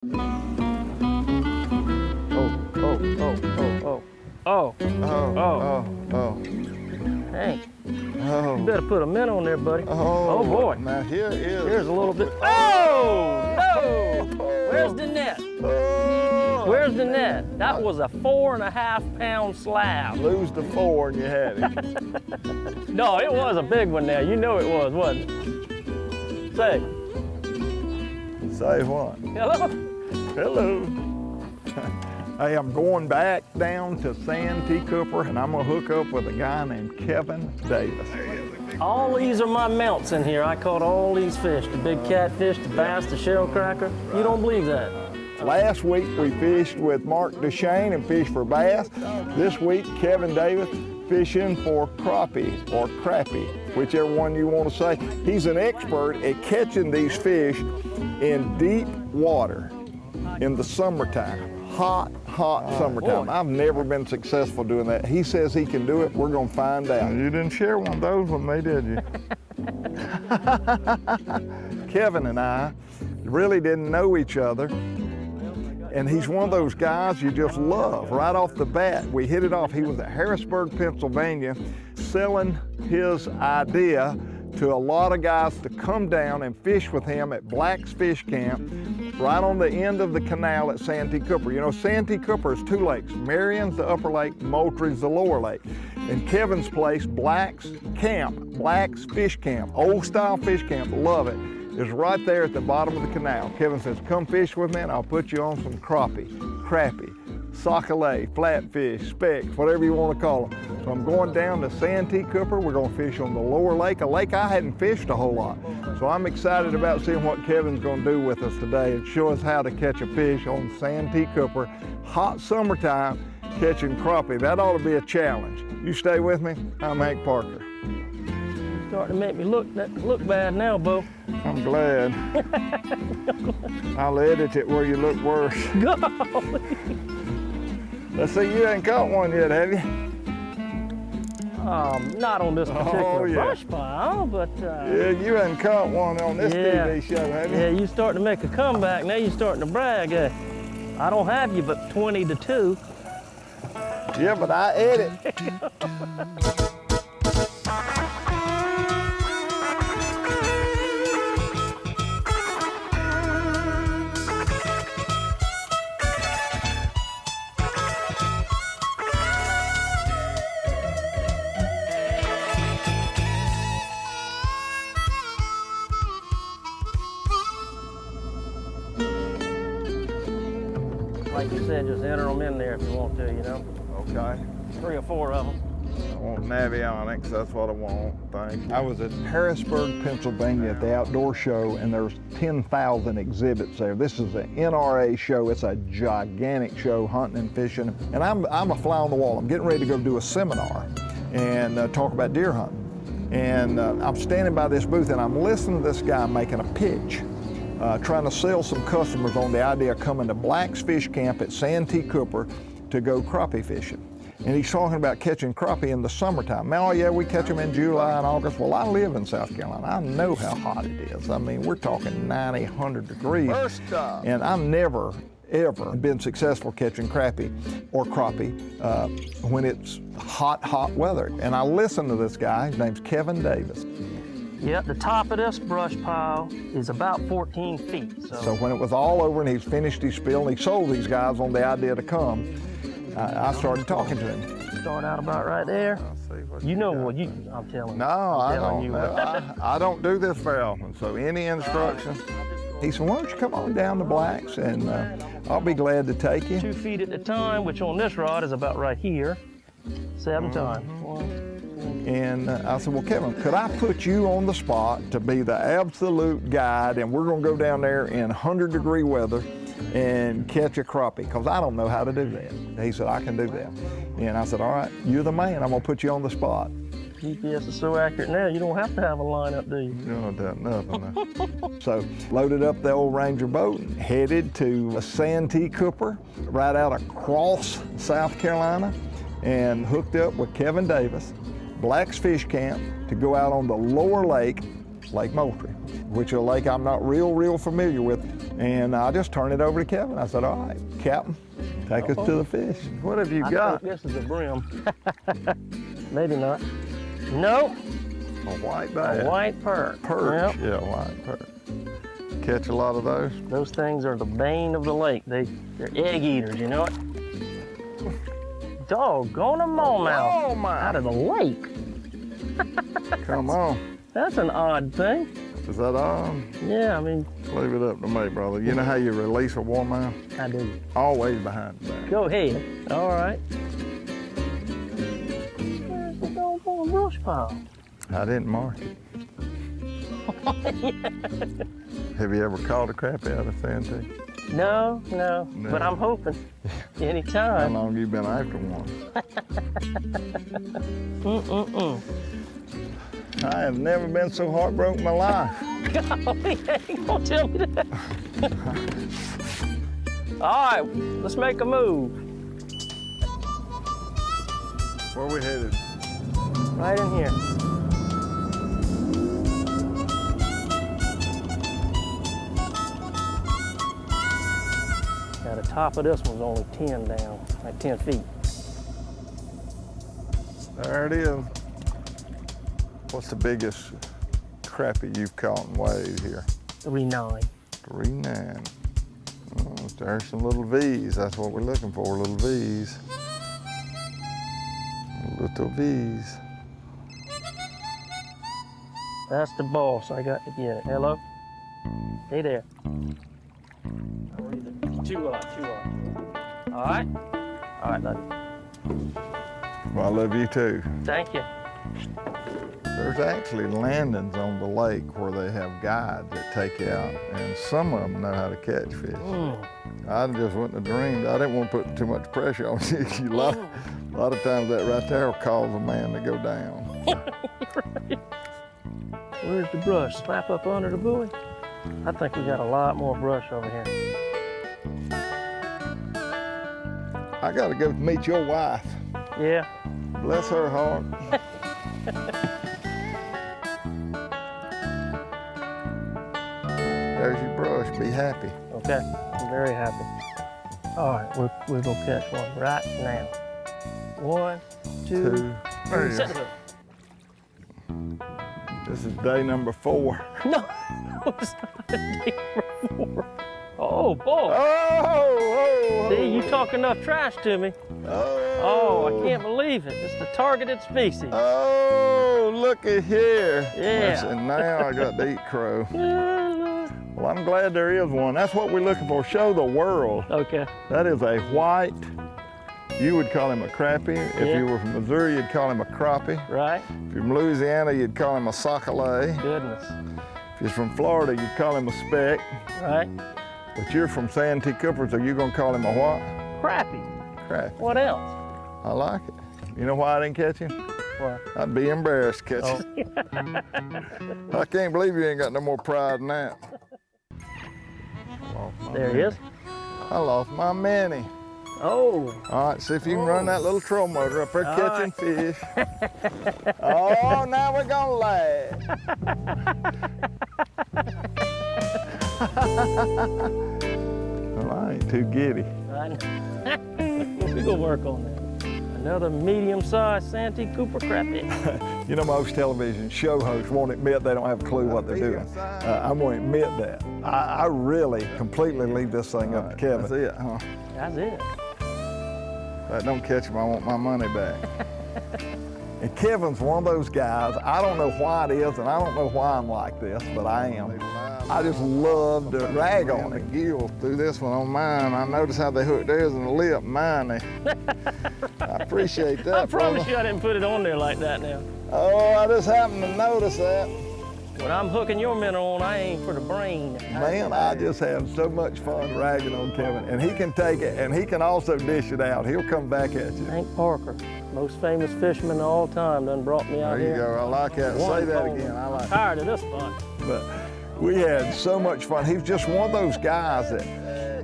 Oh. Hey. Oh. You better put a mint on there, buddy. Oh, boy. Now here's a little bit. Oh, no! Where's the net? Oh. Where's the net? That was a 4.5 pound slab. Lose the 4 and you had it. No, it was a big one now. You know it was, wasn't it? Say. Say what? Hello? Hello. Hey, I'm going back down to Santee Cooper, and I'm gonna hook up with a guy named Kevin Davis. All these are my mounts in here. I caught all these fish, the big catfish, the bass, the shell cracker. You don't believe that? Last week we fished with Mark Duchesne and fished for bass. This week, Kevin Davis fishing for crappie or crappie, whichever one you want to say. He's an expert at catching these fish in deep water in the summertime. Hot summertime. Boy. I've never been successful doing that. He says he can do it. We're gonna find out. You didn't share one of those with me, did you? Kevin and I really didn't know each other. And he's one of those guys you just love. Right off the bat, we hit it off. He was at Harrisburg, Pennsylvania, selling his idea to a lot of guys to come down and fish with him at Black's Fish Camp, right on the end of the canal at Santee Cooper. You know, Santee Cooper is 2 lakes. Marion's the upper lake, Moultrie's the lower lake. And Kevin's place, Black's Camp, Black's Fish Camp, old style fish camp, love it, is right there at the bottom of the canal. Kevin says, come fish with me and I'll put you on some crappie, sockeye, flatfish, specks, whatever you want to call them. So I'm going down to Santee Cooper. We're going to fish on the lower lake, a lake I hadn't fished a whole lot. So I'm excited about seeing what Kevin's going to do with us today and show us how to catch a fish on Santee Cooper. Hot summertime, catching crappie. That ought to be a challenge. You stay with me. I'm Hank Parker. You're starting to make me look bad now, Bo. I'm glad. I'll edit it where you look worse. Golly. Let's see, you ain't caught one yet, have you? Not on this particular yeah. brush pile, but... Yeah, you ain't caught one on this TV show, have you? Yeah, you starting to make a comeback. Now you're starting to brag. I don't have you but 20 to 2. Yeah, but I edit. Like you said, just enter them in there if you want to, you know? Okay. 3 or 4 of them. I want navionics, that's what I want, thank you. I was at Harrisburg, Pennsylvania at the outdoor show, and there's 10,000 exhibits there. This is an NRA show. It's a gigantic show, hunting and fishing. And I'm a fly on the wall. I'm getting ready to go do a seminar and talk about deer hunting. And I'm standing by this booth and I'm listening to this guy making a pitch, trying to sell some customers on the idea of coming to Black's Fish Camp at Santee Cooper to go crappie fishing. And he's talking about catching crappie in the summertime. Now, yeah, we catch them in July and August. Well, I live in South Carolina. I know how hot it is. I mean, we're talking 90, 100 degrees. And I've never, ever been successful catching crappie or crappie when it's hot weather. And I listened to this guy. His name's Kevin Davis. Yep, the top of this brush pile is about 14 feet. So when it was all over and he's finished his spiel and he sold these guys on the idea to come, I started talking to him. Start out about right there. You know what I'm telling you. No, I don't. I don't do this very often. So any instructions? He said, why don't you come on down to Black's and I'll be glad to take you. 2 feet at a time, which on this rod is about right here. 7 times. 1. And I said, well, Kevin, could I put you on the spot to be the absolute guide, and we're going to go down there in 100-degree weather and catch a crappie, because I don't know how to do that. He said, I can do that. And I said, all right, you're the man. I'm going to put you on the spot. GPS is so accurate now, you don't have to have a line up, do you? You don't have nothing. So loaded up the old Ranger boat and headed to Santee Cooper, right out across South Carolina, and hooked up with Kevin Davis, Black's Fish Camp, to go out on the lower lake, Lake Moultrie, which is a lake I'm not real familiar with. And I just turned it over to Kevin. I said, all right, Captain, take us to the fish. What have you got? I think this is a brim. Maybe not. Nope. A white bass. A white perch. Perch, Yep. yeah, white perch. Catch a lot of those? Those things are the bane of the lake. They're egg eaters, you know it? Doggone a smallmouth out of the lake. Come on. That's an odd thing. Is that on? Yeah, I mean. Leave it up to me, brother. You know how you release a warmouth? I do. Always behind the back. Go ahead. All right. Where's the doggone brush pile? I didn't mark it. Have you ever caught a crappie out of Santee? No, but I'm hoping. How Anytime. long you been after one? I have never been so heartbroken in my life. Golly, ain't gonna tell me that. All right, let's make a move. Where we headed? Right in here. Now the top of this one's only 10 down, like 10 feet. There it is. What's the biggest crappie you've caught and weighed here? 3.9. 3.9. Oh, there's some little V's. That's what we're looking for, little V's. Little V's. That's the boss. I got to get it. Hello? Hey there. Two on. All right? All right, love you. Well, I love you too. Thank you. There's actually landings on the lake where they have guides that take you out, and some of them know how to catch fish. I just wouldn't have dreamed. I didn't want to put too much pressure on you. A lot of times that right there will cause a man to go down. Where's the brush? Slap up under the buoy? I think we got a lot more brush over here. I got to go meet your wife. Yeah. Bless her heart. There's your brush. Be happy. Okay, I'm very happy. All right, we're gonna catch one right now. 1, 2, 3. Set it up. This is day number 4. No, it's not day number 4. Oh, boy. Oh! See, you talk enough trash to me. Oh, I can't believe it. It's the targeted species. Oh, looky here. Yeah. And now I got to eat crow. Well, I'm glad there is one. That's what we're looking for. Show the world. Okay. That is a white. You would call him a crappie. If you were from Missouri, you'd call him a crappie. Right. If you're from Louisiana, you'd call him a sockeye. Goodness. If you're from Florida, you'd call him a speck. Right. But you're from Santee Cooper, so you're gonna call him a what? Crappie. Crappie. What else? I like it. You know why I didn't catch him? What? I'd be embarrassed to catch him. I can't believe you ain't got no more pride than that. There he is. I lost my Minnie. Oh. All right, see if you can run that little troll motor up there catching fish. Oh, now we're gonna laugh. Well, I ain't too giddy. We're gonna work on that. Another medium-sized Santee Cooper crappie. You know, most television show hosts won't admit they don't have a clue what they're doing. I'm going to admit that. I really completely leave this thing up to Kevin. That's it, huh? That's it. If I don't catch him, I want my money back. And Kevin's one of those guys, I don't know why it is, and I don't know why I'm like this, but I am. I just love to rag on the gill through this one on mine. I notice how they hook theirs in the lip. Mine, I appreciate that. I promise brother. you I didn't put it on there like that now. Oh, I just happened to notice that. When I'm hooking your minnow on, I aim for the brain. Man, I just have so much fun ragging on Kevin. And he can take it, and he can also dish it out. He'll come back at you. Hank Parker, most famous fisherman of all time, done brought me out There you here. go. I like that. Say that again. I like I'm tired of this fun. But we had so much fun. He was just one of those guys that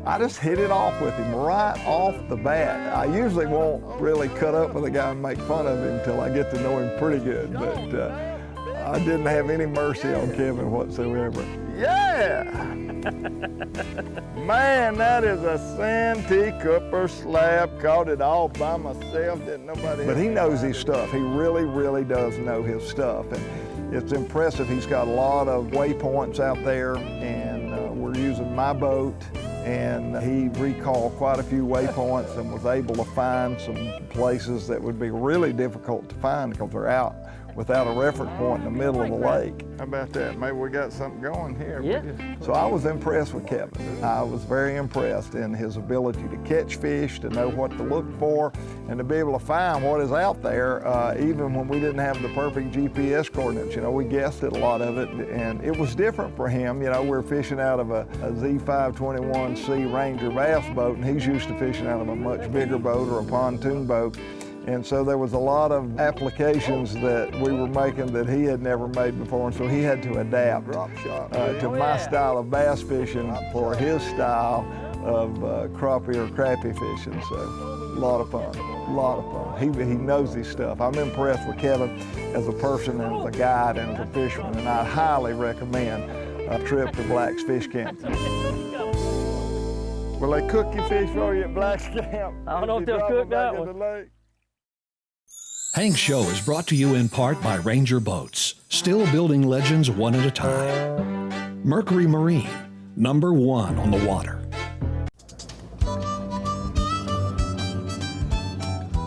I just hit it off with him right off the bat. I usually won't really cut up with a guy and make fun of him until I get to know him pretty good. But I didn't have any mercy on Kevin whatsoever. Yeah! Man, that is a Santee Cooper slab. Caught it all by myself, didn't nobody. But he knows his stuff. He really, really does know his stuff. And it's impressive. He's got a lot of waypoints out there, and we're using my boat. And he recalled quite a few waypoints and was able to find some places that would be really difficult to find because they're out without a reference point in the middle of the lake. How about that? Maybe we got something going here. Yeah. So I was impressed with Kevin. I was very impressed in his ability to catch fish, to know what to look for, and to be able to find what is out there, even when we didn't have the perfect GPS coordinates. You know, we guessed at a lot of it, and it was different for him. You know, we're fishing out of a Z521C Ranger bass boat, and he's used to fishing out of a much bigger boat or a pontoon boat. And so there was a lot of applications that we were making that he had never made before, and so he had to adapt to my style of bass fishing for his style of crappie or crappie fishing. So a lot of fun, a lot of fun. He knows his stuff. I'm impressed with Kevin as a person and as a guide and as a fisherman, and I highly recommend a trip to Black's Fish Camp. Will they cook your fish for you at Black's Camp? I don't know if they'll cook that one. Hank's Show is brought to you in part by Ranger Boats, still building legends one at a time. Mercury Marine, #1 on the water.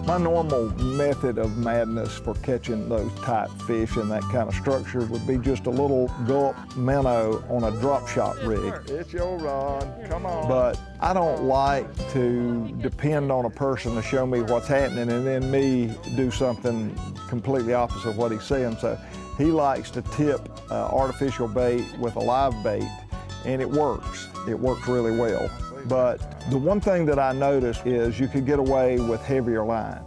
My normal method of madness for catching those type fish in that kind of structure would be just a little gulp minnow on a drop shot rig. It's your rod, come on. But I don't like to depend on a person to show me what's happening and then me do something completely opposite of what he's saying. So he likes to tip artificial bait with a live bait, and it works. It works really well. But the one thing that I noticed is you could get away with heavier line.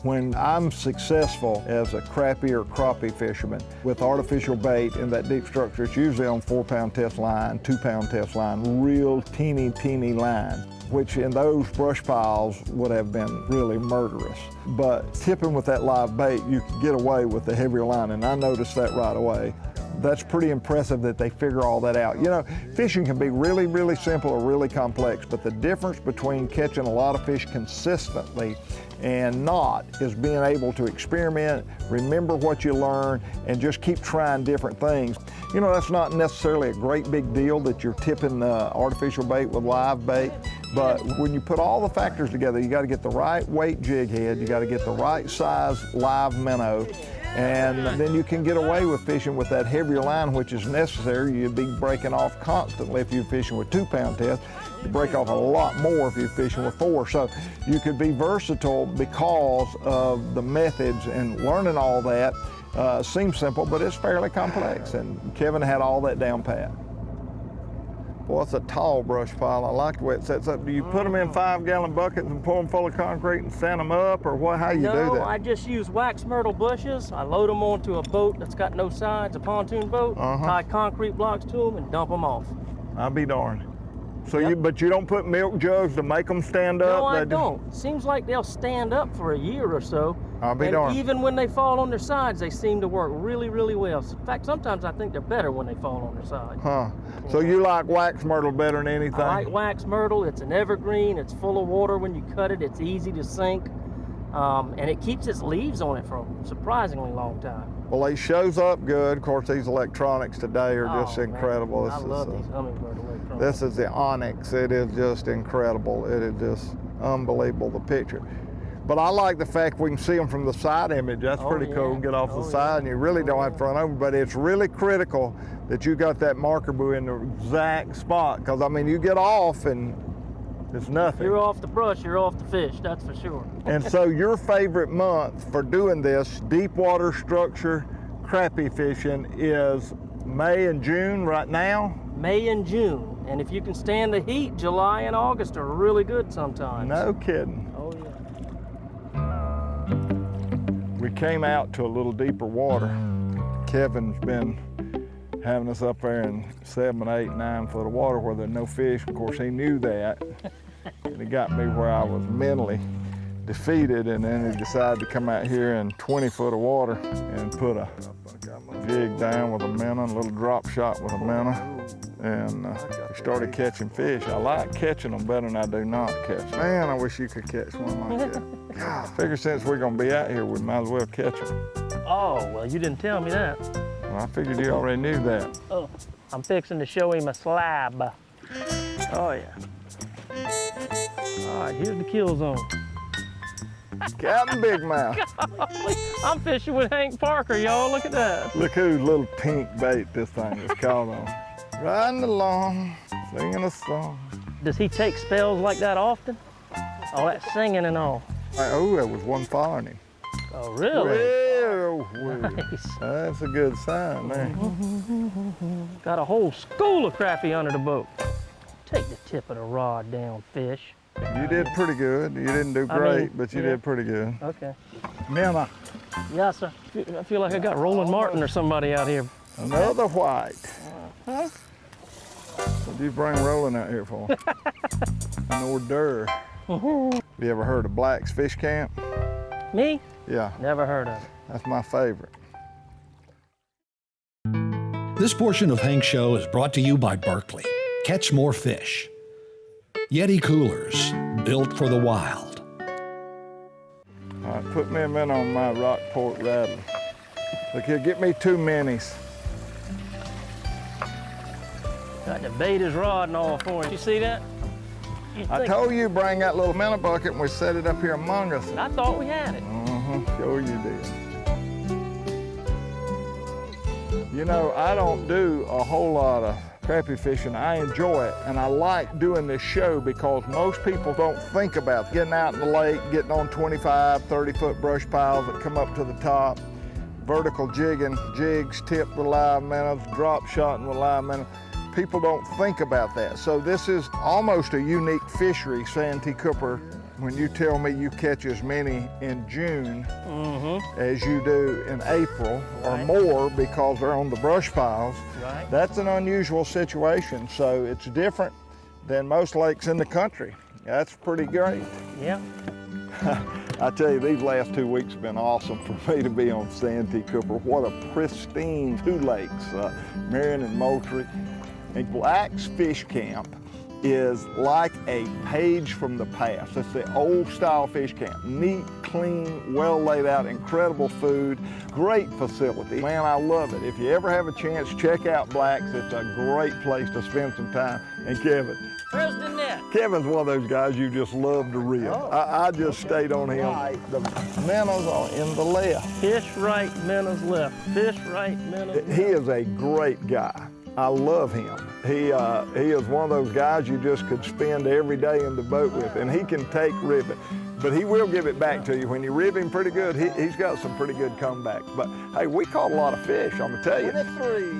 When I'm successful as a crappie or crappie fisherman with artificial bait in that deep structure, it's usually on 4-pound test line, 2-pound test line, real teeny line, which in those brush piles would have been really murderous. But tipping with that live bait, you could get away with the heavier line, and I noticed that right away. That's pretty impressive that they figure all that out. You know, fishing can be really, really simple or really complex, but the difference between catching a lot of fish consistently and not is being able to experiment, remember what you learn, and just keep trying different things. You know, that's not necessarily a great big deal that you're tipping artificial bait with live bait, but when you put all the factors together, you got to get the right weight jig head, you got to get the right size live minnow, and then you can get away with fishing with that heavier line, which is necessary. You'd be breaking off constantly if you're fishing with 2-pound test. You break off a lot more if you're fishing with 4. So you could be versatile because of the methods, and learning all that seems simple, but it's fairly complex. And Kevin had all that down pat. Boy, it's a tall brush pile. I like the way it sets up. Do you put them in 5-gallon buckets and pour them full of concrete and sand them up, or what? How you do that? No, I just use wax myrtle bushes. I load them onto a boat that's got no sides, a pontoon boat, tie concrete blocks to them, and dump them off. I'll be darned. So but you don't put milk jugs to make them stand up? No, I don't. Seems like they'll stand up for a year or so. I'll be darned. Even when they fall on their sides, they seem to work really, really well. In fact, sometimes I think they're better when they fall on their sides. Huh. So you like wax myrtle better than anything? I like wax myrtle. It's an evergreen. It's full of water when you cut it. It's easy to sink. And it keeps its leaves on it for a surprisingly long time. Well, it shows up good. Of course, these electronics today are just incredible. I love these hummingbird electronics. This is the Onyx. It is just incredible. It is just unbelievable, the picture. But I like the fact we can see them from the side image. That's pretty cool. Get off the side, and you really don't have to run over. But it's really critical that you got that marker buoy in the exact spot, because I mean, you get off and it's nothing. You're off the brush, you're off the fish, that's for sure. And so your favorite month for doing this deep water structure crappie fishing is May and June right now? May and June. And if you can stand the heat, July and August are really good sometimes. No kidding. Oh yeah. We came out to a little deeper water. Kevin's been having us up there in 7, 8, 9 foot of water where there's no fish. Of course, he knew that. And it got me where I was mentally defeated, and then he decided to come out here in 20 foot of water and put a jig down with a minnow, a little drop shot with a minnow, and we started catching fish. I like catching them better than I do not catch them. Man, I wish you could catch one like that. God, I figure since we're gonna be out here, we might as well catch them. Oh, well, you didn't tell me that. Well, I figured you already knew that. Oh, I'm fixing to show him a slab. Oh, yeah. All right, here's the kill zone. Captain Big Mouth. Golly, I'm fishing with Hank Parker, y'all. Look at that. Look whose little pink bait this thing is caught on. Riding along, singing a song. Does he take spells like that often? All that singing and all. Oh, there was one following him. Oh, really? Well, Nice. that's a good sign there. Got a whole school of crappie under the boat. Take the tip of the rod down, fish. You did pretty good. You didn't do great, but you did pretty good. Okay. Minnow. Yes, sir. I feel like I got Roland Martin or somebody out here. Another white. What'd you bring Roland out here for? An hors d'oeuvre. Have you ever heard of Black's Fish Camp? Me? Yeah, Never heard of it. that's my favorite. This portion of Hank's Show is brought to you by Berkeley. Catch more fish. Yeti coolers, built for the wild. All right, put me a minute on my Rockport rattler. Look here, get me 2 minis. Got to bait his rod and all for him. You see that? I told you bring that little minnow bucket and we set it up here among us. I thought we had it. Sure you did. You know, I don't do a whole lot of crappie fishing. I enjoy it, and I like doing this show because most people don't think about getting out in the lake, getting on 25, 30-foot brush piles that come up to the top, vertical jigging, jigs tipped with live minnows, drop shotting with live minnows. People don't think about that. So this is almost a unique fishery, Santee Cooper. When you tell me you catch as many in June as you do in April or more because they're on the brush piles, that's an unusual situation. So it's different than most lakes in the country. That's pretty great. Yeah. I tell you, these last 2 weeks have been awesome for me to be on Santee Cooper. What a pristine 2 lakes, Marion and Moultrie. And Black's Fish Camp is like a page from the past. It's the old style fish camp. Neat, clean, well laid out, incredible food, great facility. Man, I love it. If you ever have a chance, check out Black's. It's a great place to spend some time. And Kevin. Where's the net? Kevin's one of those guys you just love to reel. I just stayed on him. The minnows are in the left. Fish right, minnows left. Fish right, minnows left. He is a great guy. I love him. He is one of those guys you just could spend every day in the boat with, and he can take ribbing. But he will give it back to you. When you rib him pretty good, he's got some pretty good comebacks. But hey, we caught a lot of fish, I'm gonna tell you.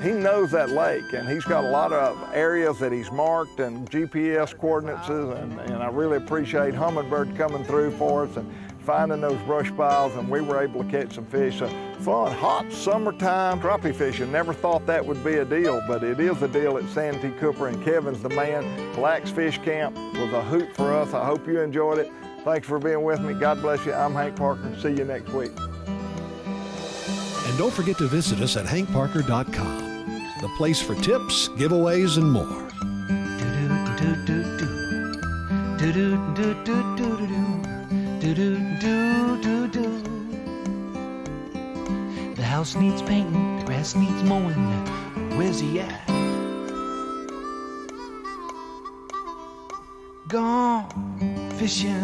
He knows that lake, and he's got a lot of areas that he's marked and GPS coordinates, and I really appreciate Hummingbird coming through for us and finding those brush piles, and we were able to catch some fish. So fun, hot summertime crappie fishing. Never thought that would be a deal, but it is a deal at Santee Cooper, and Kevin's the man. Black's Fish Camp was a hoot for us. I hope you enjoyed it. Thanks for being with me. God bless you. I'm Hank Parker. See you next week. And don't forget to visit us at hankparker.com, the place for tips, giveaways, and more. The house needs painting, the grass needs mowing. Where's he at? Gone fishing.